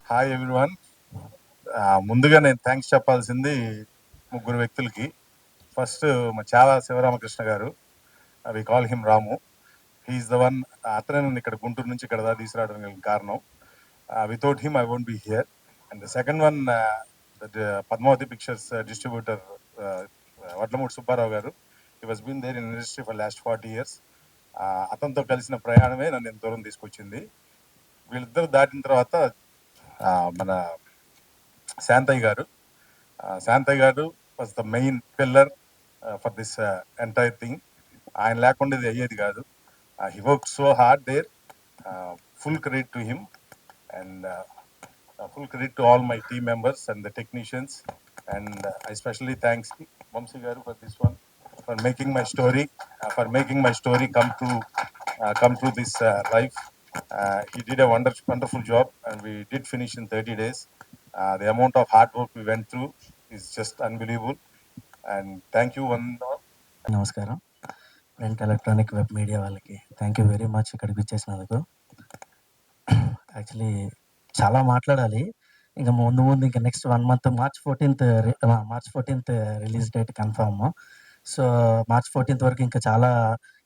Hi everyone. ముందుగా నేను thanks చెప్పాల్సింది ముగ్గురు వ్యక్తులకి. ఫస్ట్ మా చాలా శివరామకృష్ణ గారు, we call him Ramu. He is the one. అతనే నన్ను ఇక్కడ గుంటూరు నుంచి ఇక్కడ దాకా తీసుకురావడానికి కారణం. Without him I won't be here. And the second one, Padmavati Pictures distributor Vadlamudi Subbarao గారు. He was been there in industry for last 40 years. అతనితో కలిసిన ప్రయాణమే నన్ను ఎంత దూరం తీసుకొచ్చింది. వీళ్ళిద్దరు దాటిన తర్వాత మన Shantaiah garu was the main pillar for this entire thing. ఆయన లేకుండా ఇది అయ్యేది కాదు. He work so hard there. Full credit to him and full credit to all my team members and the technicians, and I especially thanks Vamsi garu for this one, for making my story come to this life. He did a wonderful job, and we did finish in 30 days. The amount of hard work we went through is just unbelievable, and thank you one and all. నమస్కారం. Print electronic web media వాళ్ళకి thank you very much ఇక్కడికి వచ్చేసినందుకు. Actually చాలా మాట్లాడాలి. ఇంకా ముందు ఇంకా next 1 month March 14th release date confirm. So March 14th వరకు ఇంకా చాలా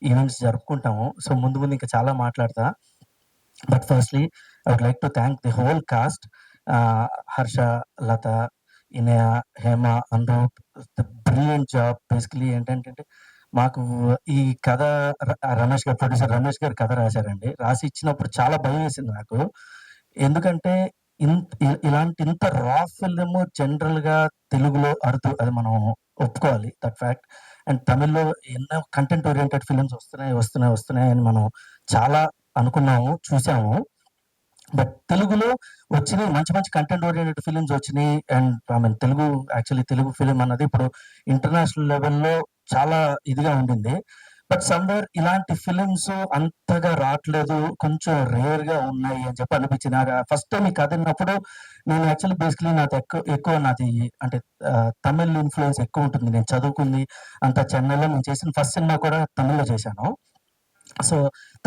ఈవెంట్స్ జరుపుకుంటాము. సో ముందు ఇంకా చాలా మాట్లాడతా. But firstly I would like to thank the whole cast. Harsha, Latha, Inaya, Hema, Anurup, the brilliant job. Basically ఏంటంటే మాకు ఈ కథ ప్రొడ్యూసర్ రమేష్ గారు కథ రాశారండి. రాసి ఇచ్చినప్పుడు చాలా భయం వేసింది నాకు. ఎందుకంటే ఇంత రా ఫిల్మ్ జనరల్‌గా తెలుగులో అది మనం ఒప్పుకోవాలి, దట్ ఫ్యాక్ట్. అండ్ తమిళ్‌లో ఎన్నో కంటెంట్ ఓరియెంటెడ్ ఫిల్మ్స్ వస్తున్నాయి అని మనం చాలా అనుకున్నాము, చూసాము. బట్ తెలుగులో వచ్చినాయి మంచి కంటెంట్ ఓరియెంటెడ్ ఫిల్మ్స్ వచ్చినాయి. అండ్ తెలుగు ఫిల్మ్ అన్నది ఇప్పుడు ఇంటర్నేషనల్ లెవెల్‌లో చాలా ఇదిగా ఉండింది. బట్ సమ్‌వేర్ ఇలాంటి ఫిల్మ్స్ అంతగా రాట్లేదు, కొంచెం రేర్‌గా ఉన్నాయి అని చెప్పి అనిపించింది. ఫస్ట్ టైం ఈ కథ విన్నప్పుడు నేను యాక్చువల్లీ బేసికలీ నాది ఎక్కువ నాది అంటే తమిళ్ ఇన్‌ఫ్లూయెన్స్ ఎక్కువ ఉంటుంది. నేను చదువుకుంది అంతా చెన్నైలో. నేను చేసిన ఫస్ట్ సినిమా కూడా తమిళ్‌లో చేశాను. సో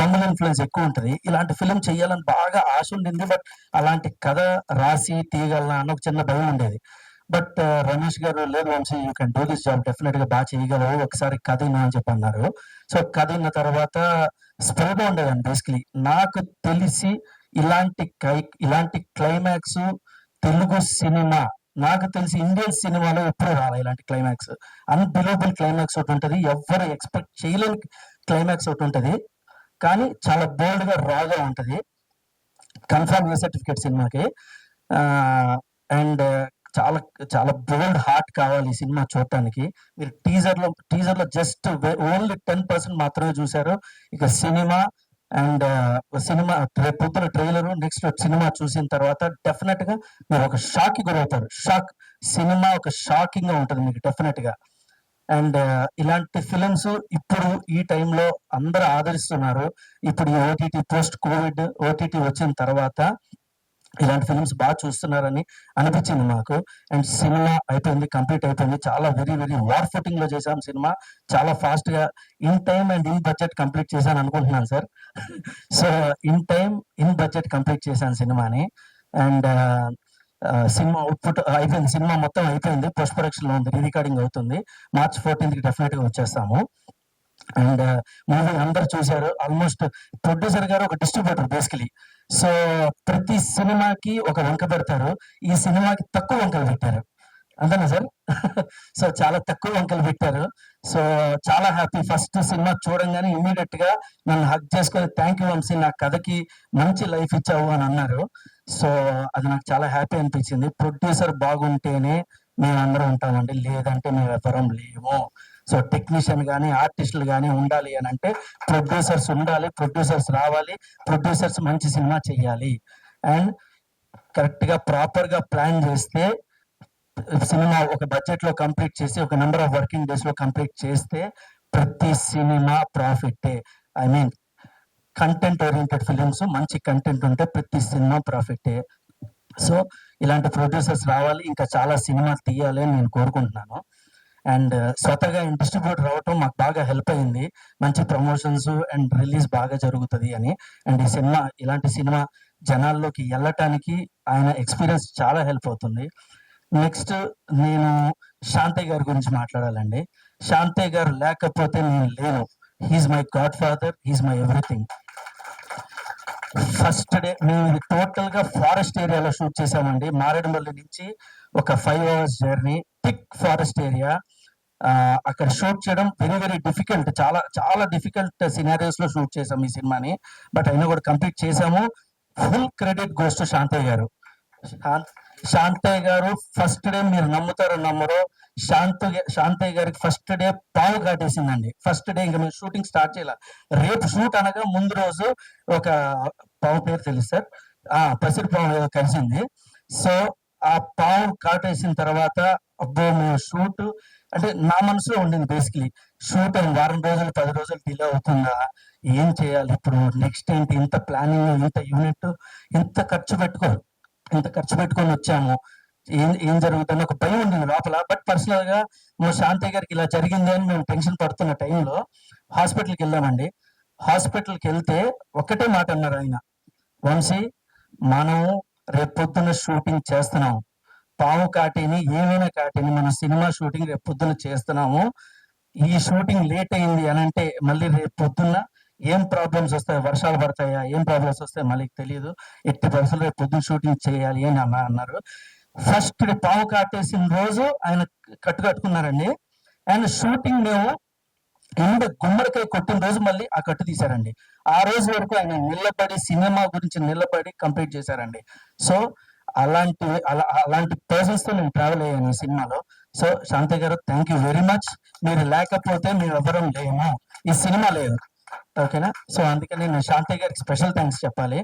తమిళ్ ఇన్‌ఫ్లూయెన్స్ ఎక్కువ ఉంటది. ఇలాంటి ఫిల్మ్ చేయాలని బాగా ఆశ ఉండింది. బట్ అలాంటి కథ రాసి తీయగలనా అన్న ఒక చిన్న భయం ఉండేది. బట్ రమేష్ గారు, లేదు Vamsi, you can do this job, డెఫినెట్‌గా చేయగలవు, ఒకసారి కథ విను అని చెప్పి అన్నారు. సో కథ విన్న తర్వాత స్పీడ్‌గా ఉండేదండి. బేసికలీ నాకు తెలిసి ఇలాంటి క్లైమాక్స్ తెలుగు సినిమా, నాకు తెలిసి ఇండియన్ సినిమాలో ఎప్పుడు రాలే ఇలాంటి క్లైమాక్స్. అన్‌బిలీవబుల్ క్లైమాక్స్ ఒకటి ఉంటది. ఎవ్వరు ఎక్స్‌పెక్ట్ చేయలేని క్లైమాక్స్ ఒకటి ఉంటది. కానీ చాలా బోల్డ్‌గా రాగా ఉంటది. కన్ఫర్మ్ ఏ సర్టిఫికేట్ సినిమాకి. అండ్ చాలా చాలా బోల్డ్ హార్ట్ కావాలి ఈ సినిమా చూడటానికి. మీరు టీజర్‌లో జస్ట్ ఓన్లీ 10% మాత్రమే చూసారు. ఇక సినిమా అండ్ రేపు పొద్దున ట్రైలరు, నెక్స్ట్ సినిమా చూసిన తర్వాత డెఫినెట్‌గా మీరు ఒక షాక్‌కి గురవుతారు. సినిమా ఒక షాకింగ్‌గా ఉంటది మీకు డెఫినెట్‌గా. అండ్ ఇలాంటి ఫిలిమ్స్ ఇప్పుడు ఈ టైంలో అందరూ ఆదరిస్తున్నారు. ఇప్పుడు ఈ ఓటీటీ, పోస్ట్ కోవిడ్ ఓటీటీ వచ్చిన తర్వాత ఇలాంటి ఫిలిమ్స్ బాగా చూస్తున్నారని అనిపించింది మాకు. అండ్ సినిమా అయిపోయింది, కంప్లీట్ అయిపోయింది. చాలా వెరీ వార్ ఫుటింగ్ లో చేసాం సినిమా. చాలా ఫాస్ట్ గా in time and in budget complete చేశాను అనుకుంటున్నాను sir. So in time in budget complete చేశాను సినిమాని. అండ్ సినిమా అవుట్పుట్ అయిపోయింది. సినిమా మొత్తం అయిపోయింది. పోస్ట్ ప్రొడక్షన్ లో ఉంది, రీ రికార్డింగ్ అవుతుంది. మార్చ్ 14th డెఫినెట్ గా వచ్చేస్తాము. అండ్ మూవీ అందరు చూశారు. ఆల్మోస్ట్ ప్రొడ్యూసర్ గారు ఒక డిస్ట్రిబ్యూటర్ బేసికలీ. సో ప్రతి సినిమాకి ఒక వంక పెడతారు. ఈ సినిమాకి తక్కువ వంకలు పెట్టారు, అంతేనా సార్? సో చాలా తక్కువ వంకలు పెట్టారు. సో చాలా హ్యాపీ. ఫస్ట్ సినిమా చూడంగానే ఇమీడియట్ గా నన్ను హక్ చేసుకొని థ్యాంక్ యూ వంశీ, నా కథకి మంచి లైఫ్ ఇచ్చావు అని అన్నారు. సో అది నాకు చాలా హ్యాపీ అనిపించింది. ప్రొడ్యూసర్ బాగుంటేనే మేము అందరం ఉంటామండి, లేదంటే మేము ఎవరం లేము. సో టెక్నీషియన్ కానీ ఆర్టిస్టులు కానీ ఉండాలి అని అంటే ప్రొడ్యూసర్స్ ఉండాలి, ప్రొడ్యూసర్స్ రావాలి, ప్రొడ్యూసర్స్ మంచి సినిమా చెయ్యాలి. అండ్ కరెక్ట్ గా ప్రాపర్ గా ప్లాన్ చేస్తే సినిమా ఒక బడ్జెట్ లో కంప్లీట్ చేసి ఒక నెంబర్ ఆఫ్ వర్కింగ్ డేస్ లో కంప్లీట్ చేస్తే ప్రతి సినిమా ప్రాఫిటే. I mean content oriented films, మంచి కంటెంట్ ఉంటే ప్రతి సినిమా ప్రాఫిటే. సో ఇలాంటి ప్రొడ్యూసర్స్ రావాలి, ఇంకా చాలా సినిమాలు తీయాలి అని నేను కోరుకుంటున్నాను. అండ్ స్వతగా డిస్ట్రిబ్యూటర్ రావటం మాకు బాగా హెల్ప్ అయింది. మంచి ప్రమోషన్స్ అండ్ రిలీజ్ బాగా జరుగుతుంది అని. అండ్ ఈ సినిమా, ఇలాంటి సినిమా జనాల్లోకి వెళ్ళటానికి ఆయన ఎక్స్పీరియన్స్ చాలా హెల్ప్ అవుతుంది. నెక్స్ట్ నేను శాంతయ్య గారి గురించి మాట్లాడాలండి. శాంతయ్య గారు లేకపోతే నేను లేను. He's my godfather, he's my everything. First day మేము ఇది టోటల్‌గా ఫారెస్ట్ ఏరియాలో షూట్ చేసామండి. మారేడుమల్లి నుంచి ఒక 5 hours journey, thick forest area. అక్కడ షూట్ చేయడం వెరీ వెరీ డిఫికల్ట్. చాలా చాలా డిఫికల్ట్ సినారియోస్‌లో షూట్ చేసాం ఈ సినిమాని. బట్ అయినా కూడా కంప్లీట్ చేసాము. Full credit goes to Shantaiah garu. శాం- శాంతయ్య గారు ఫస్ట్ డే మీరు నమ్ముతారో నమ్మరో, శాంతయ్య గారికి ఫస్ట్ డే పావు కాటేసిందండి. ఫస్ట్ డే ఇంకా మేము షూటింగ్ స్టార్ట్ చేయాల. రేపు షూట్ అనగా ముందు రోజు ఒక పావు పేరు తెలుసు సార్, పసిరి పావు ఏదో కలిసింది. సో ఆ పావు కాటేసిన తర్వాత అబ్బో మేము షూట్ అంటే నా మనసులో ఉండింది బేసిక్లీ, షూట్ వారం రోజులు 10 రోజులు డిలే అవుతుందా, ఏం చేయాలి ఇప్పుడు, నెక్స్ట్ ఏంటి, ఇంత ప్లానింగ్, ఇంత యూనిట్, ఇంత ఖర్చు పెట్టుకొని వచ్చాము, ఏం ఏం జరుగుతుందని ఒక భయం ఉండింది లోపల. బట్ పర్సనల్ గా మా శాంతయ్య గారికి ఇలా జరిగింది అని మేము టెన్షన్ పడుతున్న టైంలో హాస్పిటల్కి వెళ్ళామండి. హాస్పిటల్కి వెళ్తే ఒకటే మాట అన్నారు ఆయన, వంశీ మనం రేపొద్దున షూటింగ్ చేస్తున్నాము, పాము కాటిని ఏమైనా కాటిని మన సినిమా షూటింగ్ రేపొద్దున చేస్తున్నాము. ఈ షూటింగ్ లేట్ అయింది అని అంటే మళ్ళీ రేపు పొద్దున్న ఏం ప్రాబ్లమ్స్ వస్తాయి, వర్షాలు పడతాయా, ఏం ప్రాబ్లమ్స్ వస్తాయో మళ్ళీ తెలియదు, ఎట్టి పరిస్థితుల్లో రేపు పొద్దున్న షూటింగ్ చేయాలి అని అన్నారు. ఫస్ట్ డే పాము కాటేసిన రోజు ఆయన కట్టుకున్నారండి. ఆయన షూటింగ్ మేము గుమ్మడికాయ కొట్టిన రోజు మళ్ళీ ఆ కట్టు తీశారండి. ఆ రోజు వరకు ఆయన నిలబడి సినిమా గురించి నిలబడి కంప్లీట్ చేశారండి. సో అలాంటి పర్సన్స్ తో నేను ట్రావెల్ అయ్యాను ఈ సినిమాలో. సో శాంతయ్య గారు థ్యాంక్ యూ వెరీ మచ్. మీరు లేకపోతే మేము ఎవరం లేము, ఈ సినిమా లేదు. ఓకేనా? సో అందుకని నేను శాంతయ్య గారికి స్పెషల్ థ్యాంక్స్ చెప్పాలి.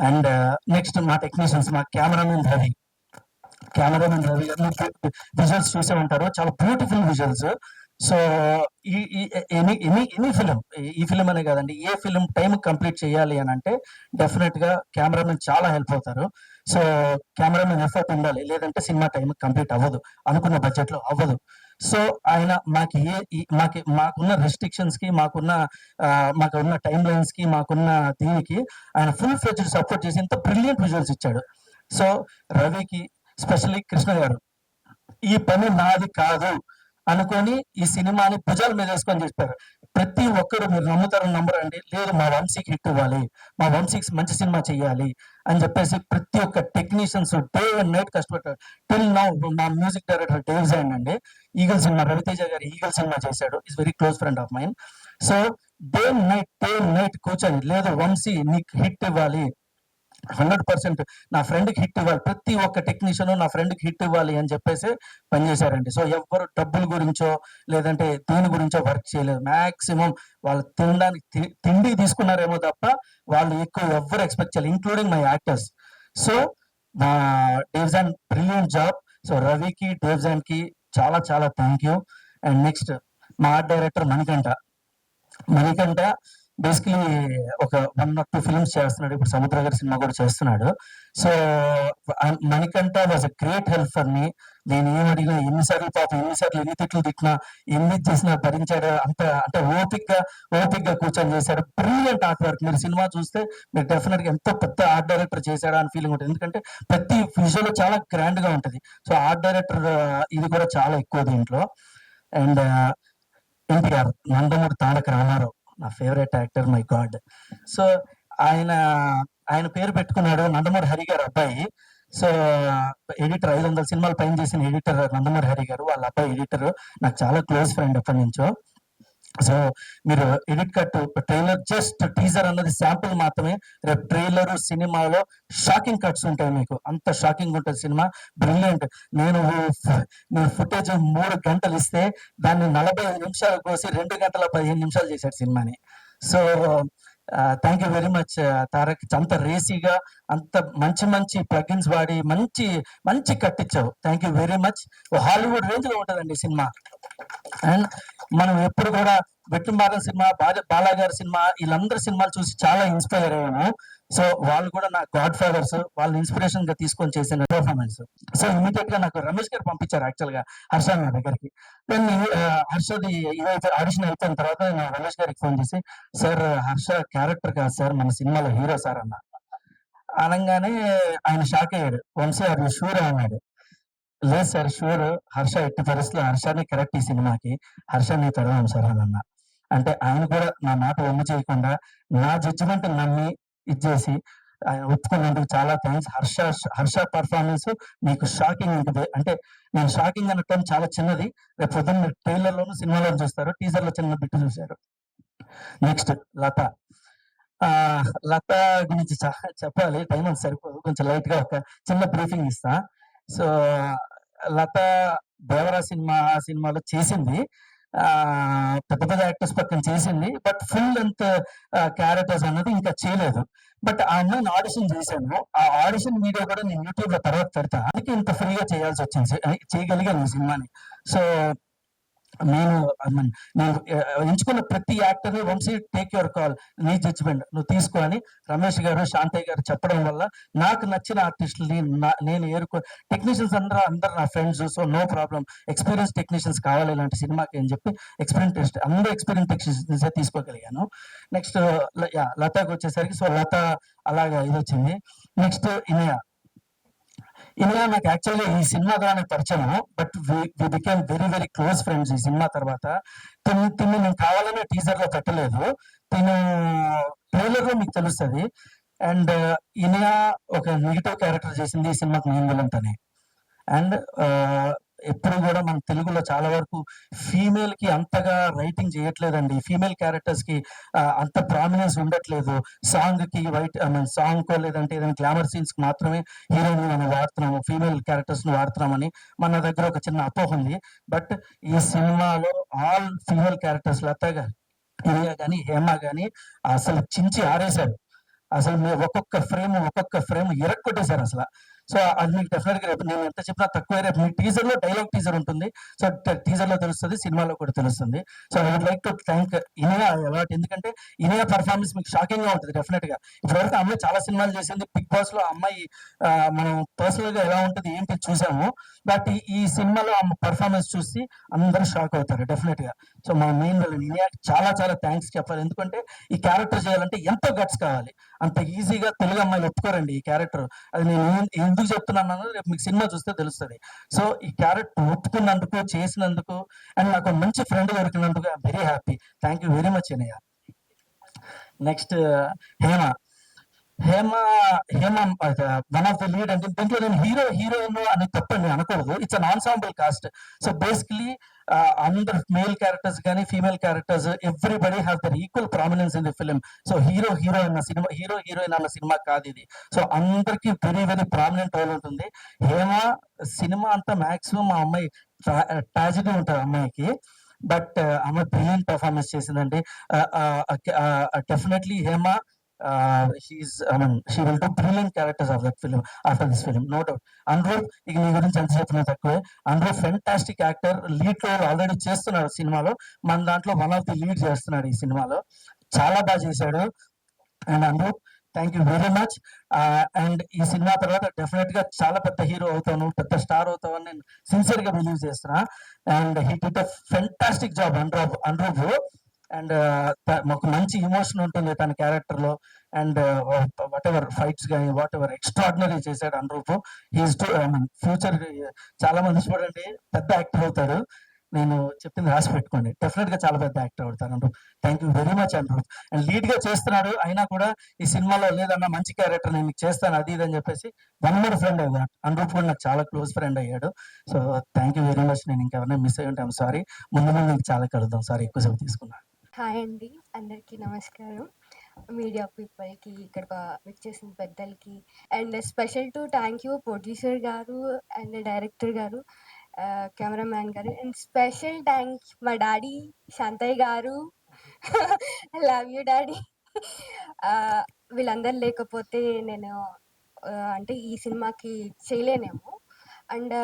అండ్ నెక్స్ట్ మా టెక్నీషియన్స్, మా కెమెరామెన్ రవి గారు విజువల్స్ చూసే ఉంటారు, చాలా beautiful visuals. So any film, ఈ ఫిలిం అనే కాదండి, ఏ ఫిలిం టైం కంప్లీట్ చేయాలి అని అంటే డెఫినెట్ గా కెమెరామెన్ చాలా హెల్ప్ అవుతారు. సో కెమెరామెన్ ఎఫర్ట్ ఉండాలి, లేదంటే సినిమా టైం కంప్లీట్ అవ్వదు, అనుకున్న బడ్జెట్ లో అవ్వదు. సో ఆయన మాకున్న రెస్ట్రిక్షన్స్ కి, మాకున్న టైం లైన్స్ కి, మాకున్న దీనికి ఆయన ఫుల్ ఫ్లెడ్జ్డ్ సపోర్ట్ చేసి ఇంత బ్రిలియంట్ విజువల్స్ ఇచ్చాడు. సో రవికి, స్పెషల్లీ కృష్ణ గారు, ఈ పని నాది కాదు అనుకొని ఈ సినిమాని భుజాల మీద వేసుకొని చెప్పారు. ప్రతి ఒక్కరు, మీరు నమ్ముతారని నమ్మరండి, లేదు మా వంశీకి హిట్ ఇవ్వాలి, మా వంశీకి మంచి సినిమా చేయాలి అని చెప్పేసి ప్రతి ఒక్క టెక్నీషియన్స్ డే అండ్ నైట్ కష్టపడ్డారు. టిల్ నౌ మా మ్యూజిక్ డైరెక్టర్ డేవ్ జైన్ అండి, ఈగల్ సినిమా, రవితేజ గారు ఈగల్ సినిమా చేశాడు, is very close friend of mine. So day and night కూర్చొని, లేదు వంశీ నీకు హిట్ ఇవ్వాలి, 100% నా ఫ్రెండ్కి హిట్ ఇవ్వాలి, ప్రతి ఒక్క టెక్నీషియన్ నా ఫ్రెండ్కి హిట్ ఇవ్వాలి అని చెప్పేసి పనిచేశారండి. సో ఎవ్వరు డబ్బుల గురించో లేదంటే దేని గురించో వర్క్ చేయలేదు. మాక్సిమం వాళ్ళు తిండి తీసుకున్నారేమో తప్ప వాళ్ళు ఎక్కువ ఎవ్వరు ఎక్స్పెక్ట్ చేయలేదు, ఇంక్లూడింగ్ మై యాక్టర్స్. సో మా డేవ్జాన్ బ్రిలియంట్ జాబ్. సో రవికి, డేవ్జాన్ కి చాలా చాలా థ్యాంక్ యూ. అండ్ నెక్స్ట్ మా ఆర్ట్ డైరెక్టర్ మణికంఠ బేసికలీ ఒక 1 or 2 ఫిల్మ్స్ చేస్తున్నాడు, ఇప్పుడు సముద్ర గారి సినిమా కూడా చేస్తున్నాడు. So Manikanta was a great help for me. నేను ఏం అడిగినా, ఎన్నిసార్లు ఎన్ని తిట్లు తిట్టినా, ఎన్ని చేసినా భరించాడు. అంటే ఓపిక్గా కూర్చొని చేశాడు. Brilliant art work. మీరు సినిమా చూస్తే మీరు డెఫినెట్ గా ఎంతో పెద్ద ఆర్ట్ డైరెక్టర్ చేశాడా అని ఫీలింగ్ ఉంటుంది, ఎందుకంటే ప్రతి విజువల్ చాలా గ్రాండ్ గా ఉంటది. సో ఆర్ట్ డైరెక్టర్ ఇది కూడా చాలా ఎక్కువ దీంట్లో. అండ్ ఎన్టీఆర్, నందమూరి తారక రామారావు, నా favourite actor, my God. So ఆయన పేరు పెట్టుకున్నాడు నందమూరి హరి గారు అబ్బాయి. సో ఎడిటర్, 500 సినిమాలు పైన చేసిన ఎడిటర్ నందమూరి హరి గారు, వాళ్ళ అబ్బాయి ఎడిటర్, నాకు చాలా క్లోజ్ ఫ్రెండ్ ఎప్పటి నుంచో. సో మీరు edit cut, trailer, just teaser అన్నది శాంపుల్ మాత్రమే. రేపు ట్రైలర్ సినిమాలో షాకింగ్ కట్స్ ఉంటాయి, మీకు అంత షాకింగ్ ఉంటుంది సినిమా. బ్రిలియంట్. నేను ఫుటేజ్ 3 గంటలు ఇస్తే దాన్ని 45 నిమిషాలు కోసి 2 గంటల 15 నిమిషాలు చేశాడు సినిమాని. So thank you very much Tarak. అంత రేసీగా, అంత మంచి ప్లగిన్స్ వాడి మంచి కట్టించావు. Thank you very much. Hollywood range లో ఉంటుందండి సినిమా. అండ్ మనం ఎప్పుడు కూడా వెట్టుంబారం సినిమా, బాలాగారి సినిమా, వీళ్ళందరి సినిమాలు చూసి చాలా ఇన్స్పైర్ అయ్యాను. సో వాళ్ళు కూడా నా గాడ్ ఫాదర్స్, వాళ్ళని ఇన్స్పిరేషన్ గా తీసుకొని చేసిన పర్ఫార్మెన్స్. సో ఇమీడియట్ గా నాకు రమేష్ గారు పంపించారు యాక్చువల్ గా హర్ష నా దగ్గరికి. నేను హర్షది ఇదైతే ఆడిషన్ అయిపోయిన తర్వాత నేను రమేష్ గారికి ఫోన్ చేసి, సార్ హర్ష క్యారెక్టర్ కాదు సార్, మన సినిమాలో హీరో సార్ అన్న. అనంగానే ఆయన షాక్ అయ్యాడు. "వంశీ ఆర్ యూ షూర్" అన్నాడు. "లేదు సార్ షూర్. హర్ష ఎట్టి పరిస్థితిలో హర్షనే కరెక్ట్ ఈ సినిమాకి. హర్ష నీతో అడగాను సార్" అని అన్నా. అంటే ఆయన కూడా నా మాట వమ్ము చేయకుండా నా జడ్జిమెంట్‌ని నమ్మి ఇది చేసి ఆయన ఒప్పుకున్నందుకు చాలా థాంక్స్. హర్ష పెర్ఫార్మన్స్ మీకు షాకింగ్ ఉంటది. అంటే నేను షాకింగ్ అన్న టర్మ్ చాలా చిన్నది. రేపు పొద్దున్న మీరు ట్రైలర్‌లోను, సినిమాలోను చూస్తారు. టీజర్‌లో చిన్న బిట్ చూసారు. నెక్స్ట్ లత. లత గురించి చెప్పాలి. టైం అంత సరిపోదు. కొంచెం లైట్‌గా ఒక చిన్న బ్రీఫింగ్ ఇస్తా. సో, లత 'దేవరా' ఆ సినిమాలో చేసింది. పెద్ద పెద్ద యాక్టర్స్ పక్కన చేసింది. బట్ ఫుల్ లెంగ్త్ క్యారెక్టర్స్ అన్నది ఇంకా చేయలేదు. బట్ ఆ అమ్మాయిని ఆడిషన్ చేశాను. ఆ ఆడిషన్ వీడియో కూడా నేను యూట్యూబ్‌లో తర్వాత పెడతా. అందుకే ఇంత ఫ్రీగా చేయాల్సొచ్చింది. చేయగలిగాను ఈ సినిమాని. సో నేను ఐ మీన్ నేను ఎంచుకున్న ప్రతి యాక్టర్‌ని వంశీ టేక్ యువర్ కాల్. నీ జడ్జ్‌మెంట్ నువ్వు తీసుకో అని రమేష్ గారు, శాంతయ్య గారు చెప్పడం వల్ల నాకు నచ్చిన ఆర్టిస్టులని నేను టెక్నీషియన్స్ అందరూ నా friends. So no problem. Experience technicians కావాలి ఇలాంటి సినిమాకి అని చెప్పి అందరూ ఎక్స్‌పీరియన్స్ టెక్నీషియన్సే తీసుకోగలిగాను. నెక్స్ట్ లతాకొచ్చేసరికి సో లత అలాగా ఇదొచ్చింది. నెక్స్ట్ ఇలియా నాకు యాక్చువల్‌గా ఈ సినిమా ద్వారానే పరిచయము. But we became very very close friends ఈ సినిమా తర్వాత. తిన్ని నేను కావాలనే టీజర్‌లో పెట్టలేదు. తిను ట్రైలర్‌లో మీకు తెలుస్తది. అండ్ ఇలియా ఒక నెగెటివ్ క్యారెక్టర్ చేసింది ఈ సినిమాకి మెయిన్ విలన్ తనే. అండ్ ఎప్పుడు గూడా మన తెలుగులో చాలా వరకు ఫీమేల్‌కి అంతగా రైటింగ్ చేయట్లేదండి. ఫీమేల్ క్యారెక్టర్స్‌కి అంత ప్రామినెన్స్ ఉండట్లేదు. ఐ మీన్ సాంగ్‌కో లేదంటే ఏదైనా గ్లామర్ సీన్స్‌కి మాత్రమే హీరోయిన్‌ని మనం వాడుతున్నాము. ఫీమేల్ క్యారెక్టర్స్‌ని వాడుతున్నామని మన దగ్గర ఒక చిన్న అపోహ ఉంది. బట్ ఈ సినిమాలో ఆల్ ఫీమేల్ క్యారెక్టర్స్ ఇలియా గాని, హేమ గాని అసలు చించి ఆరేశారు. అసలు మీరు ఒక్కొక్క ఫ్రేమ్ ఇరక్కొట్టేసారసల. సో, అది మీకు డెఫినెట్‌గా రేపు నేను ఎంత చెప్పినా తక్కువే. రేపు మీకు టీజర్‌లో టీజర్ ఉంటుంది. సో, టీజర్‌లో తెలుస్తది. సినిమాలో కూడా తెలుస్తుంది. So, I would like to thank Iniya a lot. ఎందుకంటే ఇనియా పెర్ఫార్మన్స్ మీకు షాకింగ్‌గా ఉంటది డెఫినెట్‌గా. ఇప్పటివరకు ఆ అమ్మాయి చాలా సినిమాలు చేసింది. 'బిగ్ బాస్‌లో' ఆ అమ్మాయి మనం పర్సనల్‌గా ఎలా ఉంటది ఏంటి చూసాము. బట్ ఈ సినిమాలో ఆమె పెర్ఫార్మన్స్ చూసి అందరూ షాక్ అవుతారు డెఫినెట్‌గా. సో, మా మెయిన్ విలన్ ఇనియాకి చాలా చాలా థాంక్స్ చెప్పాలి. ఎందుకంటే ఈ క్యారెక్టర్ చేయాలంటే ఎంతో గట్స్ కావాలి. అంత ఈజీగా తెలుగు అమ్మాయిలు ఒప్పుకోరండి ఈ క్యారెక్టర్. అది నేను ఎందుకు చెప్తున్నానన్నది రేపు మీకు సినిమా చూస్తే తెలుస్తది. సో, ఈ క్యారెక్టర్ ఒప్పుకున్నందుకు, చేసినందుకు అండ్ నాకు మంచి ఫ్రెండ్ దొరికినందుకు I'm very happy. Thank you very much అన్నయ్య. Next Hema. Hema, Hema one of the lead అంటే దీంట్లో నేను హీరోయిన్ అని తప్పని అనకూడదు. It's an ensemble cast. So basically అందరు మేల్ క్యారెక్టర్స్ గానీ, female characters everybody have their equal prominence in the film. So heroine అన్న సినిమా కాదిది. సో అందరికి వెరీ వెరీ ప్రామినెంట్ రోల్ ఉంటుంది. హేమ సినిమా అంతా మాక్సిమం ఆ అమ్మాయి ట్రాజెడీ ఉంటది అమ్మాయికి. బట్ అమ్మాయి బ్రిలియంట్ పెర్ఫార్మన్స్ చేసిందండి. Definitely Hema she will do brilliant characters of that film after this film, no doubt. Anirudh, ఇక నీ గురించి ఎంత చెప్పినా తక్కువే. Anirudh fantastic actor. Lead role already చేస్తున్నాడు సినిమాలో. మన దాంట్లో వన్ ఆఫ్ ది లీడ్ చేస్తున్నాడు ఈ సినిమాలో. చాలా బాగా చేశాడు. And Anirudh, thank you very much. And ఈ సినిమా తర్వాత డెఫినెట్ గా చాలా పెద్ద హీరో అవుతాను, పెద్ద స్టార్ అవుతావు అని నేను సిన్సియర్ గా బిలీవ్ చేస్తున్నా. And he did a fantastic job Anuroop. And ఒక మంచి ఎమోషన్ ఉంటుంది తన క్యారెక్టర్ లో. అండ్ వాట్ ఎవర్ ఫైట్స్ కానీ వాట్ ఎవర్ ఎక్స్ట్రాడినరీ చేశాడు అనురూప్. ఫ్యూచర్ చాలా మంది చూడండి పెద్ద యాక్టర్ అవుతాడు. నేను చెప్పింది రాసి పెట్టుకోండి. డెఫినెట్ గా చాలా పెద్ద యాక్టర్ అవుతాను Anuroop. Thank you very much Anuroop. And lead గా చేస్తున్నాడు అయినా కూడా ఈ సినిమాలో లేదన్నా మంచి క్యారెక్టర్ నేను మీకు చేస్తాను అది ఇది అని చెప్పేసి వన్ మోర్ ఫ్రెండ్ అయ్యాడు. అనురూప్ కూడా నాకు చాలా క్లోజ్ ఫ్రెండ్ అయ్యాడు. So thank you very much. నేను ఇంకెవరైనా మిస్ అయ్యి ఉంటాను సారీ. ముందు మీకు చాలా కలుద్దాం. సారీ ఎక్కువసేపు తీసుకున్నాను. హాయ్ అండి, అందరికీ నమస్కారం. మీడియా పీపుల్కి, ఇక్కడ విచ్చేసిన పెద్దలకి and special to thank you producer గారు అండ్ డైరెక్టర్ గారు, కెమెరామ్యాన్ గారు అండ్ స్పెషల్ థ్యాంక్స్ మా డాడీ శాంతయ్య గారు. Love you daddy. వీళ్ళందరూ లేకపోతే నేను అంటే ఈ సినిమాకి చేయలేనేమో. అండ్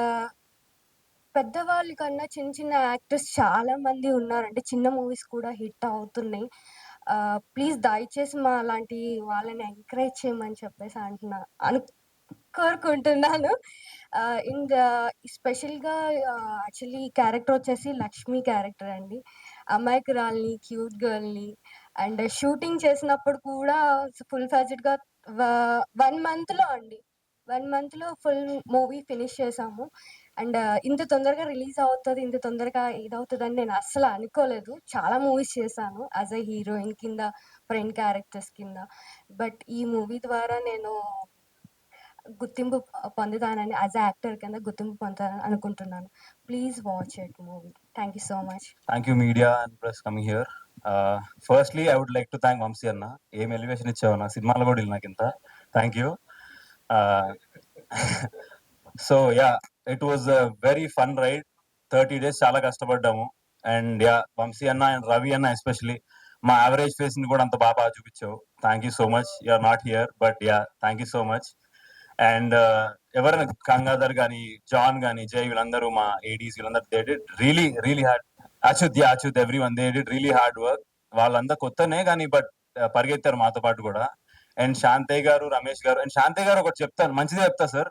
పెద్దవాళ్ళ కన్నా చిన్న చిన్న యాక్టర్స్ చాలా మంది ఉన్నారండి. చిన్న మూవీస్ కూడా హిట్ అవుతున్నాయి. ప్లీజ్ దయచేసి మా లాంటి వాళ్ళని ఎంకరేజ్ చేయమని చెప్పేసి కోరుకుంటున్నాను. ఇంకా స్పెషల్‌గా యాక్చువల్లీ ఈ క్యారెక్టర్ వచ్చేసి లక్ష్మి క్యారెక్టర్ అండి. అమాయకురాలిని, క్యూట్ గర్ల్‌ని అండ్ షూటింగ్ చేసినప్పుడు కూడా ఫుల్ ఫ్లెడ్జ్డ్‌గా 1 మంత్‌లో అండి. 1 మంత్‌లో ఫుల్ మూవీ ఫినిష్ చేశాము. అండ్ ఇంత తొందరగా రిలీజ్ అవుతది, ఇంత తొందరగా ఇదవుతదని నేను అస్సలు అనుకోలేదు. చాలా మూవీస్ చేశాను యాస్ ఎ హీరోయిన్ కింద, ఫ్రెండ్ క్యారెక్టర్స్ కింద. బట్ ఈ మూవీ ద్వారా నేను గుర్తింపు పొందుతానని యాస్ ఎ యాక్టర్ కింద గుర్తింపు పొందుతానని అనుకుంటున్నాను. Please watch it movie. Thank you so much. Thank you, media and press coming here. Firstly, I would like to thank Vamsi Anna. ఏం ఎలివేషన్ ఇచ్చావు నా సినిమాలో కూడా నాకు ఇంత. Thank you. So ya, it was a very fun ride. 30 days చాలా కష్టపడ్డాము. And yeah, Vamsi అన్న and Ravi అన్న ఎస్పెషలీ మా యావరేజ్ ఫేస్ ని కూడా అంత బాగా చూపించావు. Thank you so much. You're not here but yeah, thank you so much. And ఎవరైనా గంగాధర్ కానీ, జాన్ కానీ, జై, వీళ్ళందరూ మా ఏడీస్, వీళ్ళందరూ they did really really hard. Achyut every one they did really hard work. వాళ్ళంతా కొత్తనే కానీ బట్ పరిగెత్తారు మాతో పాటు కూడా. అండ్ శాంతయ్య గారు, రమేష్ గారు. అండ్ శాంతయ్య గారు ఒకటి చెప్తాను, మంచిదే చెప్తా సార్.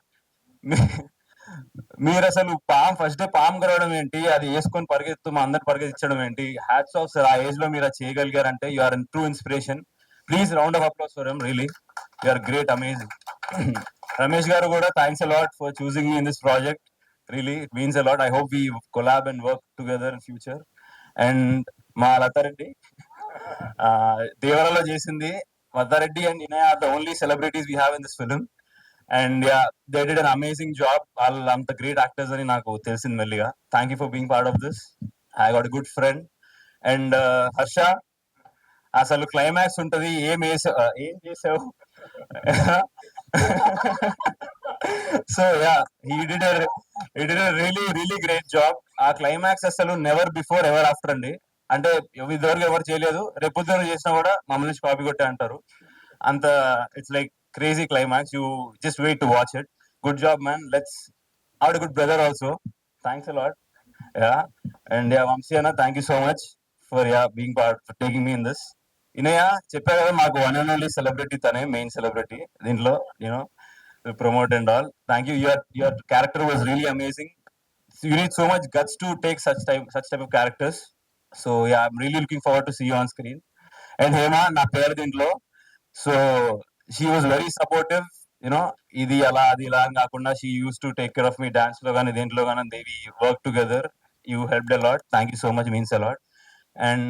మీరు అసలు ఫస్ట్ డే పామ్ గడవడం ఏంటి, అది వేసుకొని పరిగెత్తు మా అందరు పరిగెత్తించడం ఏంటి. హ్యాట్స్ ఆఫ్ సార్, ఆ ఏజ్ లో మీరు అది చేయగలిగారంటే you are true inspiration. Please round of applause for him. Really you are great, amazing. Ramesh గారు కూడా thanks a lot for choosing me in this project. Really it means a lot. I hope we collab and work together in future. And మా లతారెడ్డి దేవరాలో చేసింది. Latha Reddy and Inaya are the only celebrities we have in this film. And yeah, they did an amazing job. వాళ్ళు అంత great actors అని నాకు తెలిసింది మెల్లిగా. Thank you for being part of this. I got good friend. And Harsha, అసలు climax ఉంటది, ఏం చేసావు. So yeah, he did a really great job. ఆ క్లైమాక్స్ అసలు నెవర్ బిఫోర్ ఎవర్ ఆఫ్టర్ అండి. అంటే ఇదివరకు ఎవరు చేయలేదు, రేపొద్దున చేసినా కూడా మమ్మల్ని కాపీ కొట్టే అంటారు. అంత it's like crazy climax. You just wait to watch it. Good job man. Let's out good brother also. Thanks a lot. Yeah, and yeah, Vamsi అన్న thank you so much for being part, for taking me in this. Inaya చెప్పా కదా, మాకు one and only celebrity తనే, main celebrity దీంట్లో. You know, promote and all. Thank you. Your character was really amazing. So you need so much guts to take such type of characters. So yeah, I'm really looking forward to see you on screen. And Hema, na pair dintlo. So she was very supportive. You know, idi ala adi ila kaakunda she used to take care of me dance lo gaani dentlo gaani. We worked together. You helped a lot. Thank you so much. Means a lot. And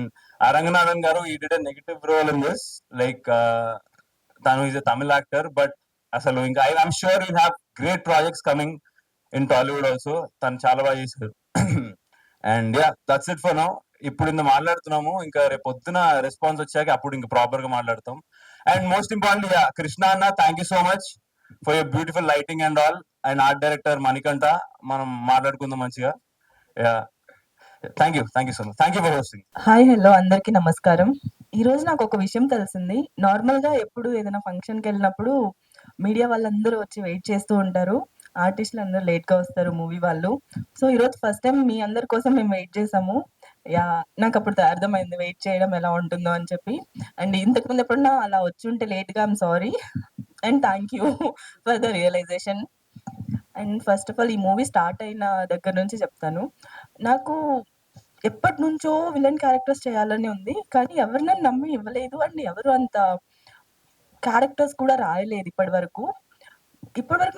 Aranganathan garu, he did a negative role in this. Like Tanu is a Tamil actor, but అసలు ఇంకా I'm sure you have great projects coming in Tollywood also. తను చాలా బాగా చేశారు. And yeah, that's it for now. ఇప్పుడు ఇంత మాట్లాడుతున్నాము, ఇంకా రేపు పొద్దున రెస్పాన్స్ వచ్చాక అప్పుడు ఇంకా ప్రాపర్ గా మాట్లాడతాం. And most important, yeah, Krishna అన్న thank you so much for your beautiful lighting and all. And art director Manikanta, మనం మాట్లాడుకుందాం మంచిగా. Yeah, thank you so much. Thank you for hosting. Hi, hello, అందరికీ నమస్కారం. ఈ రోజు నాకు ఒక విషయం తెలిసింది. నార్మల్ గా ఎప్పుడు ఏదైనా ఫంక్షన్ కి వెళ్ళినప్పుడు మీడియా వాళ్ళందరూ వచ్చి వెయిట్ చేస్తూ ఉంటారు, ఆర్టిస్టులు అందరూ లేట్ గా వస్తారు, మూవీ వాళ్ళు. సో ఈ రోజు ఫస్ట్ టైం మీ అందరి కోసం మేము వెయిట్ చేసాము. యా, నాకు అప్పుడు అర్థమైంది వెయిట్ చేయడం ఎలా ఉంటుందో అని చెప్పి. అండ్ ఇంతకు ముందు ఎప్పుడన్నా అలా వచ్చి ఉంటే లేట్ గా, I'm sorry and thank you for the realization. And first of all, ఈ మూవీ స్టార్ట్ అయిన దగ్గర నుంచి చెప్తాను, నాకు ఎప్పటి నుంచో విలన్ క్యారెక్టర్స్ చేయాలని ఉంది, కానీ ఎవరు నన్ను నమ్మి ఇవ్వలేదు. అండ్ ఎవరు అంత క్యారెక్టర్స్ కూడా రాయలేదు ఇప్పటి వరకు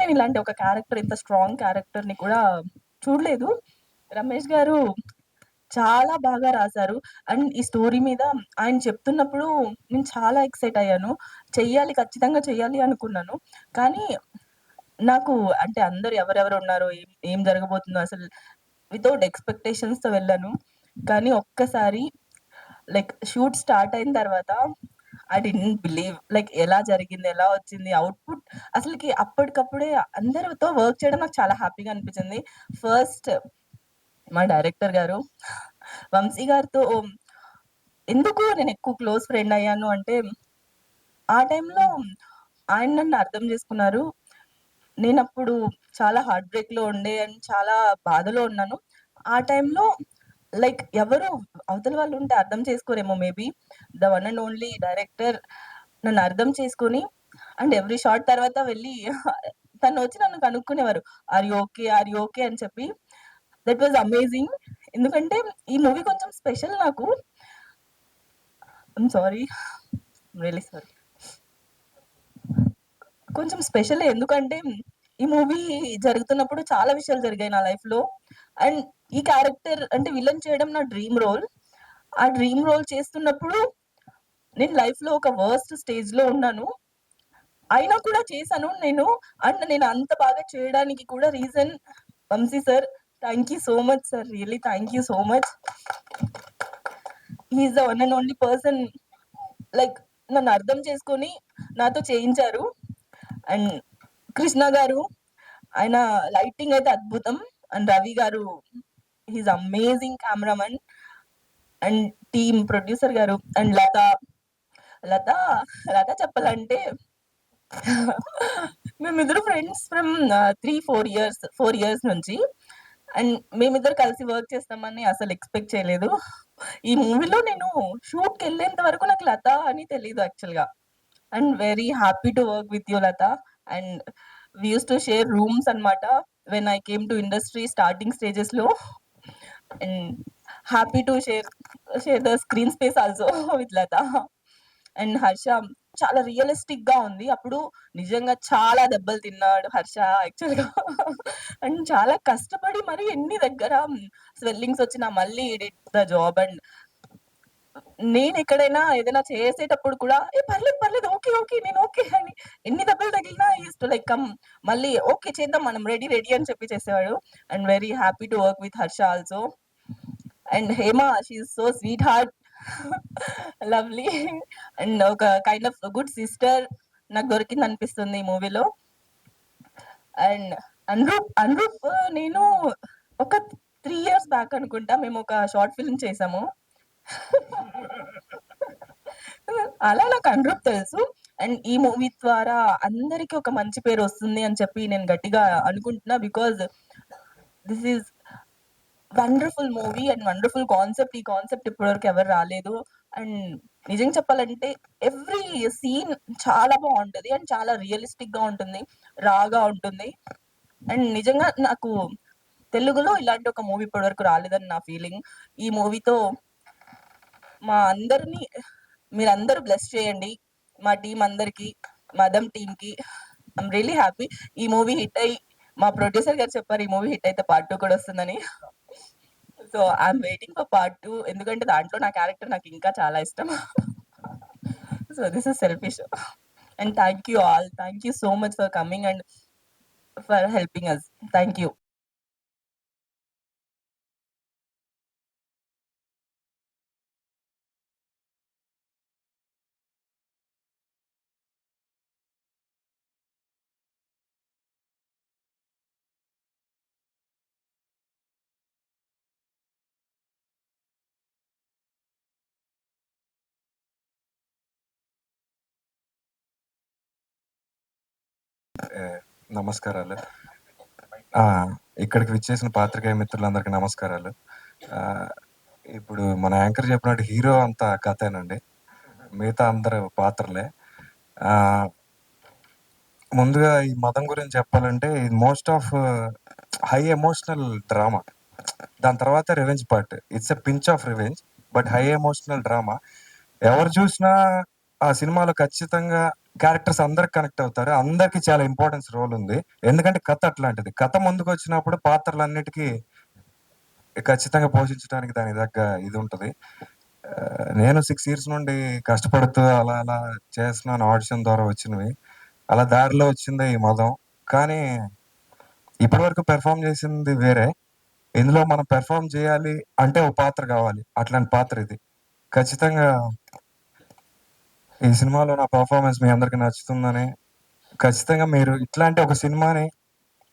నేను ఇలాంటి ఒక క్యారెక్టర్, ఇంత స్ట్రాంగ్ క్యారెక్టర్ ని కూడా చూడలేదు. రమేష్ గారు చాలా బాగా రాశారు. అండ్ ఈ స్టోరీ మీద ఆయన చెప్తున్నప్పుడు నేను చాలా ఎక్సైట్ అయ్యాను. ఖచ్చితంగా చెయ్యాలి అనుకున్నాను. కానీ నాకు అంటే అందరు ఎవరెవరు ఉన్నారో, ఏం జరగబోతుందో అసలు వితౌట్ ఎక్స్పెక్టేషన్స్ తో వెళ్ళాను. కానీ ఒక్కసారి లైక్ షూట్ స్టార్ట్ అయిన తర్వాత ఐ డిడ్ంట్ బిలీవ్, లైక్ ఎలా జరిగింది, ఎలా వచ్చింది అవుట్పుట్. అసలుకి అప్పటికప్పుడే అందరితో వర్క్ చేయడం నాకు చాలా హ్యాపీగా అనిపించింది. ఫస్ట్ మా డైరెక్టర్ గారు వంశీ గారితో ఎందుకు నేను ఎక్కువ క్లోజ్ ఫ్రెండ్ అయ్యాను అంటే, ఆ టైంలో ఆయన నన్ను అర్థం చేసుకున్నారు. నేను అప్పుడు చాలా హార్ట్ బ్రేక్ లో ఉండే అండ్ చాలా బాధలో ఉన్నాను. ఆ టైంలో లైక్ ఎవరు అవతల వాళ్ళు ఉంటే అర్థం చేసుకోరేమో, maybe the one and only director నన్ను అర్థం చేసుకుని, అండ్ ఎవ్రీ షాట్ తర్వాత వెళ్ళి తను వచ్చి నన్ను కనుక్కునేవారు, ఆర్ యూ ఓకే అని చెప్పి. That was amazing. ఎందుకంటే ఈ మూవీ కొంచెం స్పెషల్ నాకు. I'm sorry, really sorry. కొంచెం స్పెషలే. ఎందుకంటే ఈ మూవీ జరుగుతున్నప్పుడు చాలా విషయాలు జరిగాయి నా లైఫ్‌లో. అండ్ ఈ క్యారెక్టర్ అంటే విలన్ చేయడం నా డ్రీమ్ రోల్. ఆ డ్రీమ్ రోల్ చేస్తున్నప్పుడు నేను లైఫ్‌లో ఒక వర్స్ట్ స్టేజ్‌లో ఉన్నాను. అయినా కూడా చేశాను నేను. అండ్ నేను అంత బాగా చేయడానికి కూడా reason Vamsi sir. Thank you so much sir. Really thank you so much. He is the one and only person like నన్ను అర్థం చేసుకొని నాతో చేయించారు. అండ్ కృష్ణ గారు, ఆయన లైటింగ్ అయితే అద్భుతం. అండ్ రవి గారు, he is amazing cameraman. And team producer గారు అండ్ లత లత చెప్పాలంటే మేమిద్దరు ఫ్రెండ్స్ ఫ్రమ్ 4 ఇయర్స్ నుంచి. అండ్ మేమిద్దరు కలిసి వర్క్ చేస్తామని అసలు ఎక్స్పెక్ట్ చేయలేదు. ఈ మూవీలో నేను షూట్‌కి వెళ్ళేంత వరకు నాకు లత అని తెలీదు యాక్చువల్‌గా. And very happy to work with you Latha. And we used to share rooms అన్నమాట when I came to industry starting స్టేజెస్‌లో. And happy to share the screen space also with Latha. And Harsha చాలా రియలిస్టిక్‌గా ఉంది. అప్పుడు నిజంగా చాలా దెబ్బలు తిన్నాడు హర్ష యాక్చువల్‌గా. అండ్ చాలా కష్టపడి మరి ఎన్ని దగ్గర స్వెల్లింగ్స్ వచ్చినా మళ్ళీ హి డిడ్ ద జాబ్. అండ్ నేను ఎక్కడైనా ఏదైనా చేసేటప్పుడు కూడా ఏ పర్లేదు పర్లేదు ఓకే ఓకే నేను ఓకే అని ఎన్ని దెబ్బలు తగిలినా ఈస్ టు లైక్ కమ్ మళ్ళీ ఓకే చేద్దాం మనం రెడీ రెడీ అని చెప్పి చేసేవాడు. And very happy to work with Harsha also. And Hema she is so sweet heart. Lovely. And ఒక కైండ్ ఆఫ్ గుడ్ సిస్టర్ నాకు దొరికింది అనిపిస్తుంది ఈ మూవీలో. అండ్ అనురూప్ నేను ఒక 3 ఇయర్స్ బ్యాక్ అనుకుంటా మేము ఒక షార్ట్ ఫిల్మ్ చేసాము. అలా నాకు అనురూప్ తెలుసు. అండ్ ఈ మూవీ ద్వారా అందరికి ఒక మంచి పేరు వస్తుంది అని చెప్పి నేను గట్టిగా అనుకుంటున్నా. Because this is wonderful movie and wonderful concept. ఈ కాన్సెప్ట్ ఇప్పటివరకు ఎవరు రాలేదు. అండ్ నిజం చెప్పాలంటే ఎవ్రీ సీన్ చాలా బాగుంటది అండ్ చాలా రియలిస్టిక్ గా ఉంటుంది, రాగా ఉంటుంది. అండ్ నిజంగా నాకు తెలుగులో ఇలాంటి ఒక మూవీ ఇప్పటివరకు రాలేదని నా ఫీలింగ్. ఈ మూవీతో మా అందరినీ మీరందరూ బ్లెస్ చేయండి. మా టీం అందరికి, మదం టీంకి. I'm really happy. ఈ మూవీ హిట్ అయ్యి మా ప్రొడ్యూసర్ గారు చెప్పారు ఈ మూవీ హిట్ అయితే పార్ట్ 2 కూడా వస్తుందని. So I'm waiting for part 2 ఎందుకంటే దాంట్లో నా క్యారెక్టర్ నాకు ఇంకా చాలా ఇష్టం. So this is selfish. And thank you all. Thank you so much for coming and for helping us. Thank you. నమస్కారాలు. ఇక్కడికి విచ్చేసిన పాత్రికేయ మిత్రులందరికీ నమస్కారాలు. ఇప్పుడు మన యాంకర్ చెప్పినట్టు హీరో అంతా కథేనండి, మిగతా అందరూ పాత్రలే. ముందుగా ఈ మదం గురించి చెప్పాలంటే ఇది most of high emotional drama. దాని తర్వాత revenge part. It's a pinch of revenge but high emotional drama. ఎవరు చూసినా ఆ సినిమాలో ఖచ్చితంగా క్యారెక్టర్స్ అందరికి కనెక్ట్ అవుతారు. అందరికి చాలా ఇంపార్టెన్స్ రోల్ ఉంది. ఎందుకంటే కథ అట్లాంటిది. కథ ముందుకు వచ్చినప్పుడు పాత్రలన్నిటికీ ఖచ్చితంగా పోషించడానికి దాని దగ్గర ఇది ఉంటుంది. నేను 6 ఇయర్స్ నుండి కష్టపడుతూ అలా అలా చేస్తున్నాను. ఆడిషన్ ద్వారా వచ్చినవి, అలా దారిలో వచ్చిందే ఈ మదం. కానీ ఇప్పటివరకు పెర్ఫామ్ చేసింది వేరే. ఇందులో మనం పెర్ఫామ్ చేయాలి అంటే ఒక పాత్ర కావాలి. అట్లాంటి పాత్ర ఇది. ఖచ్చితంగా ఈ సినిమాలో నా పర్ఫార్మెన్స్ మీ అందరికి నచ్చుతుందని, ఖచ్చితంగా మీరు ఇట్లాంటి ఒక సినిమాని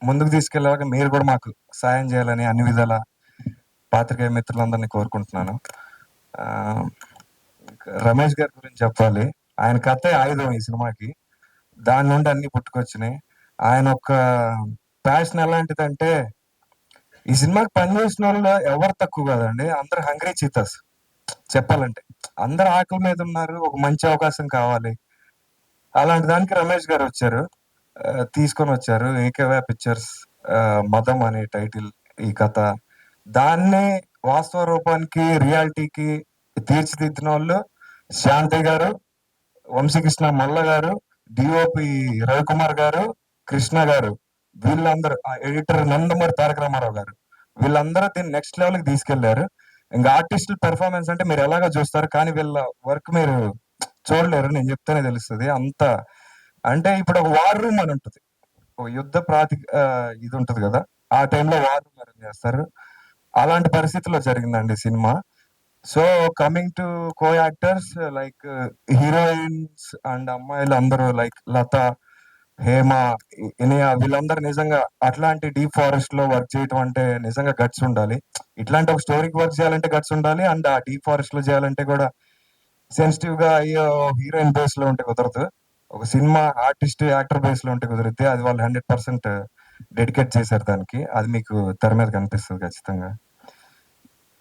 ముందుకు తీసుకెళ్ళాక మీరు కూడా మాకు సాయం చేయాలని అన్ని విధాల పాత్రికేయ మిత్రులందరినీ కోరుకుంటున్నాను. రమేష్ గారి గురించి చెప్పాలి. ఆయన కథే ఆయుధం ఈ సినిమాకి. దాని నుండి అన్ని పుట్టుకొచ్చినాయి. ఆయన ఒక ప్యాషన్ ఎలాంటిదంటే ఈ సినిమాకి పనిచేసిన వాళ్ళు ఎవరు తక్కువ కాదండి, అందరు హంగ్రీ చీతాస్. చెప్పాలంటే అందరు ఆకలి మీద ఉన్నారు, ఒక మంచి అవకాశం కావాలి. అలాంటి దానికి రమేష్ గారు వచ్చారు, తీసుకొని వచ్చారు. ఏకేవై పిక్చర్స్ మదం అనే టైటిల్ ఈ కథ. దాన్ని వాస్తవ రూపానికి రియాలిటీకి తీర్చిదిద్దిన వాళ్ళు శాంతి గారు, వంశీకృష్ణ మల్ల గారు, డిఓపి రవికుమార్ గారు, కృష్ణ గారు, వీళ్ళందరూ ఎడిటర్ నందమూరి తారక రామారావు గారు, వీళ్ళందరూ దీన్ని నెక్స్ట్ లెవెల్కి తీసుకెళ్లారు. ఇంకా ఆర్టిస్టుల పెర్ఫార్మెన్స్ అంటే మీరు ఎలాగో చూస్తారు, కానీ వీళ్ళ వర్క్ మీరు చూడలేరు. నేను చెప్తేనే తెలుస్తుంది అంత. అంటే ఇప్పుడు ఒక వార్ రూమ్ అని ఉంటుంది, ఒక యుద్ధ ఇది ఉంటుంది కదా, ఆ టైంలో వార్ రూమ్ అరేంజ్ చేస్తారు. అలాంటి పరిస్థితిలో జరిగిందండి cinema. So coming to co actors, like heroines and అమ్మాయిలు అందరూ లైక్ లత, హేమ, ఇనియా, వీళ్ళందరూ నిజంగా అట్లాంటి డీప్ ఫారెస్ట్ లో వర్క్ చేయటం అంటే నిజంగా గట్స్ ఉండాలి. ఇట్లాంటి ఒక స్టోరీకి వర్క్ చేయాలంటే గట్స్ ఉండాలి, అండ్ ఆ డీప్ ఫారెస్ట్ లో చేయాలంటే కూడా సెన్సిటివ్ గా అయ్యో హీరోయిన్ బేస్ లో ఉంటే కుదరదు. ఒక సినిమా ఆర్టిస్ట్ యాక్టర్ బేస్ లో ఉంటే కుదిరితే అది వాళ్ళు 100% డెడికేట్ చేశారు దానికి. అది మీకు తెర మీద కనిపిస్తుంది ఖచ్చితంగా.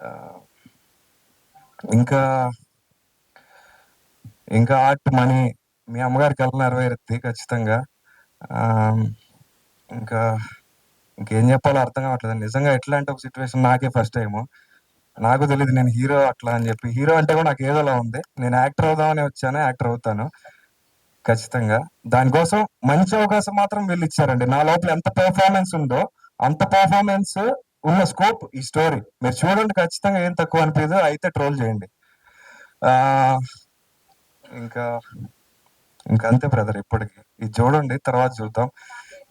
ఆ, ఇంకా ఇంకా ఆర్ట్ మనీ మీ అమ్మగారికి కళ్ళ నెరవేరుద్ది ఖచ్చితంగా. ఆ, ఇంకా ఇంకేం చెప్పాలో అర్థం కావట్లేదు నిజంగా. ఎట్లాంటి ఒక సిచ్యువేషన్ నాకే ఫస్ట్ టైం, నాకు తెలియదు నేను హీరో అట్లా అని చెప్పి. హీరో అంటే కూడా నాకు ఏదోలా ఉంది. నేను యాక్టర్ అవుదామని వచ్చాను, యాక్టర్ అవుతాను ఖచ్చితంగా. దానికోసం మంచి అవకాశం మాత్రం వీళ్ళు ఇచ్చారండి. నా లోపల ఎంత పెర్ఫార్మెన్స్ ఉందో అంత పెర్ఫార్మెన్స్ ఉన్న స్కోప్ ఈ స్టోరీ మీరు చూడండి ఖచ్చితంగా. ఏం తక్కువ అనిపించదు, అయితే ట్రోల్ చేయండి. ఆ ఇంకా ఇంకా అంతే బ్రదర్, ఇప్పటికి ఇది చూడండి, తర్వాత చూద్దాం.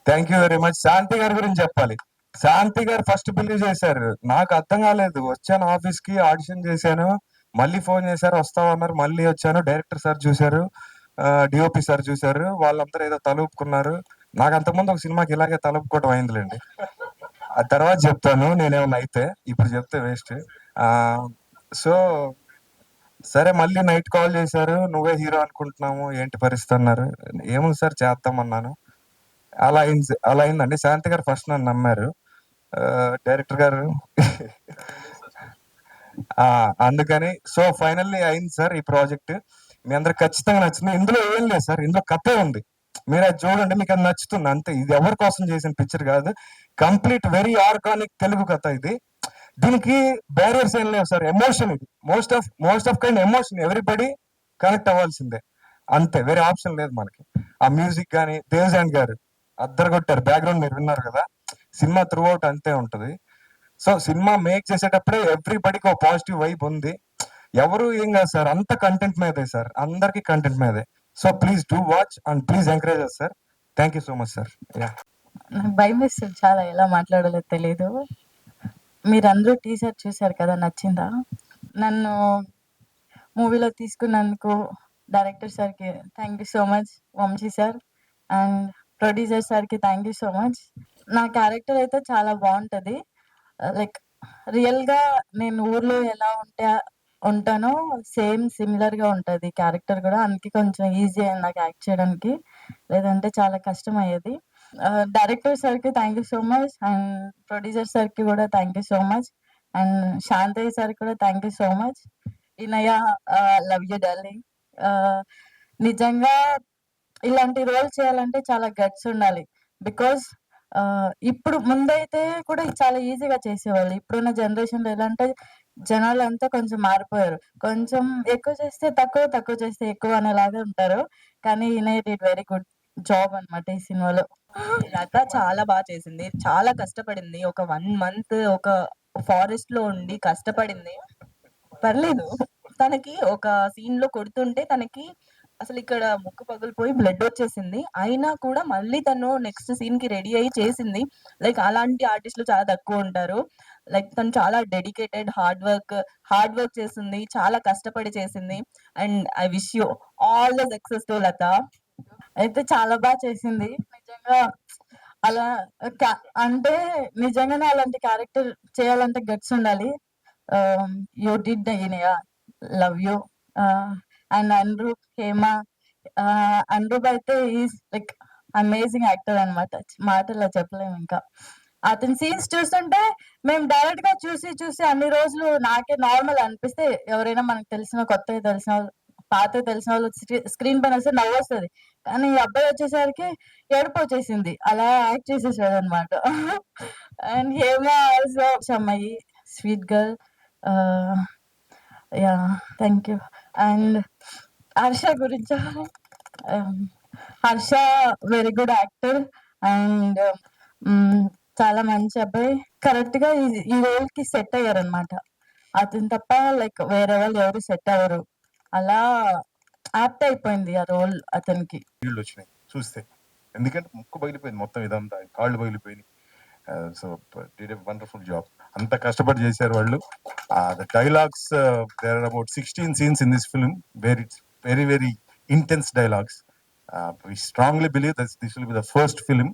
Thank you very much. Shanti గారి గురించి చెప్పాలి. శాంతి గారు ఫస్ట్ బిలీవ్ చేశారు, నాకు అర్థం కాలేదు. వచ్చాను ఆఫీస్ కి, ఆడిషన్ చేశాను, మళ్ళీ ఫోన్ చేశారు వస్తామన్నారు, మళ్ళీ వచ్చాను. డైరెక్టర్ సార్ చూశారు, డిఓపి సార్ చూశారు, వాళ్ళందరూ ఏదో తలుపుకున్నారు. నాకు అంతకుముందు ఒక సినిమాకి ఇలాగే తలుపుకోవటం అయిందిలేండి, ఆ తర్వాత చెప్తాను నేనేమన్నా అయితే, ఇప్పుడు చెప్తే వేస్ట్. సో సరే, మళ్ళీ నైట్ కాల్ చేశారు, నువ్వే హీరో అనుకుంటున్నాము, ఏంటి పరిస్థితి అన్నారు. ఏముంది సార్ చేద్దామన్నాను. అలా అయిందండి. శాంతి గారు ఫస్ట్ నన్ను నమ్మారు, డైరెక్టర్ గారు. అందుకని సో ఫైనల్లీ అయింది సార్ ఈ ప్రాజెక్ట్. మీ అందరికి ఖచ్చితంగా నచ్చింది. ఇందులో ఏం లేదు సార్, ఇందులో కథే ఉంది, మీరు అది చూడండి, మీకు అది నచ్చుతుంది అంతే. ఇది ఎవరి కోసం చేసిన పిక్చర్ కాదు, కంప్లీట్ వెరీ ఆర్గానిక్ తెలుగు కథ ఇది. దీనికి బ్యారియర్స్ ఏం లేవు సార్. ఎమోషన్ ఇది, most of kind emotion, everybody connect అవ్వాల్సిందే అంతే, వేరే ఆప్షన్ లేదు మనకి. ఆ మ్యూజిక్ కానీ దేవజాన్ గారు అద్దరు కొట్టారు, బ్యాక్గ్రౌండ్ మీరు విన్నారు కదా. సినిమా త్రూ అవుట్ అంతే ఉంటుంది. సో సినిమా మేక్ చేసేటప్పుడే ఎవ్రీబడికి ఒక పాజిటివ్ వైబ్ ఉంది. ఎవరు ఏం కాదు సార్, అంత కంటెంట్ మీదే సార్, అందరికి కంటెంట్ మీదే. So please do watch and please encourage us sir. Thank you so much sir. నాకు భయం వేస్తుంది చాలా, ఎలా మాట్లాడాలో తెలియదు. మీరందరూ టీజర్ చూశారు కదా, నచ్చిందా? నన్ను మూవీలో తీసుకున్నందుకు డైరెక్టర్ సార్కి thank you so much, Vamsi sir, and producer సార్కి థ్యాంక్ యూ సో మచ్. నా క్యారెక్టర్ అయితే చాలా బాగుంటుంది. లైక్ రియల్గా నేను ఊర్లో ఎలా ఉంటానో సేమ్ సిమిలర్గా ఉంటుంది క్యారెక్టర్ కూడా. అందుకే కొంచెం ఈజీ అయింది నాకు యాక్ట్ చేయడానికి, లేదంటే చాలా కష్టం అయ్యేది. డైరెక్టర్ సార్కి thank you so much, and producer సార్కి కూడా thank you so much, and Shantayya sir కూడా thank you so much. Inaya, love you darling. నిజంగా ఇలాంటి రోల్ చేయాలంటే చాలా గట్స్ ఉండాలి. బికాస్ ఇప్పుడు ముందైతే కూడా చాలా ఈజీగా చేసేవాళ్ళు. ఇప్పుడున్న జనరేషన్లో ఎలా అంటే జనాలంతా కొంచెం మారిపోయారు. కొంచెం ఎక్కువ చేస్తే తక్కువ, తక్కువ చేస్తే ఎక్కువ అనేలాగా ఉంటారు. కానీ Inaya did very good job అన్నమాట ఈ సినిమాలో. లత చాలా బాగా చేసింది, చాలా కష్టపడింది. ఒక 1 మంత్ ఒక ఫారెస్ట్ లో ఉండి కష్టపడింది. పర్లేదు, తనకి ఒక సీన్ లో కొడుతుంటే తనకి అసలు ఇక్కడ ముక్కు పగిలిపోయి బ్లడ్ వచ్చేసింది. అయినా కూడా మళ్ళీ తను నెక్స్ట్ సీన్ కి రెడీ అయ్యి చేసింది. లైక్ అలాంటి ఆర్టిస్టులు చాలా తక్కువ ఉంటారు. లైక్ తను చాలా డెడికేటెడ్, హార్డ్ వర్క్ చేసింది, చాలా కష్టపడి చేసింది. And I wish you all the success to Latha. అయితే చాలా బాగా చేసింది నిజంగా. అలా అంటే నిజంగానే అలాంటి క్యారెక్టర్ చేయాలంటే గట్స్ ఉండాలి. You did the Inaya, love you. And Anuroop, Hema, Anuroop అయితే ఈజ్ లైక్ అమేజింగ్ యాక్టర్ అనమాట, మాటల్లో చెప్పలేము. ఇంకా అతని సీన్స్ చూస్తుంటే మేము డైరెక్ట్ గా చూసి అన్ని రోజులు నాకే నార్మల్ అనిపిస్తే, ఎవరైనా మనకు తెలిసిన కొత్తగా తెలిసిన వాళ్ళు, పాత తెలిసిన వాళ్ళు స్క్రీన్ పైన వస్తే నవ్వు వస్తుంది. కానీ ఈ అబ్బాయి వచ్చేసరికి ఏడుపు వచ్చేసింది, అలా యాక్ట్ చేసేసాడు అనమాట. అండ్ హేమ ఆల్సో అమ్మాయి, sweet girl. Yeah, thank you. And Harsha గురించి Harsha very good actor and చాలా మంచి అబ్బాయి. కరెక్ట్ గా ఈ రోల్ కి సెట్ అయ్యారు అనమాట. అతను తప్ప లైక్ వేరే వాళ్ళు ఎవరు సెట్ అవ్వరు. అలా యాప్ట్ అయిపోయింది ఆ రోల్ అతనికి. నీళ్ళు వచ్చినాయి చూస్తే, ఎందుకంటే ముక్కు పగిలిపోయింది మొత్తం, ఇదంతా కాళ్ళు పగిలిపోయినాయి. So did a wonderful job. అంత కష్టపడి చేశారు వాళ్ళు. The dialogues, there are about 16 scenes in this film where it's very very intense dialogues. We strongly believe that this will be the first film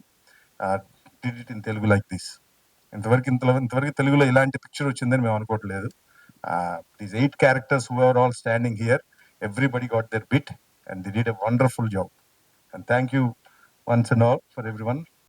did it in Telugu like this. ఇంతవరకు తెలుగులో ఇలాంటి picture వచ్చిందని మేము అనుకోవట్లేదు. These 8 characters who are all standing here, everybody got their bit and they did a wonderful job. And thank you once and all for everyone.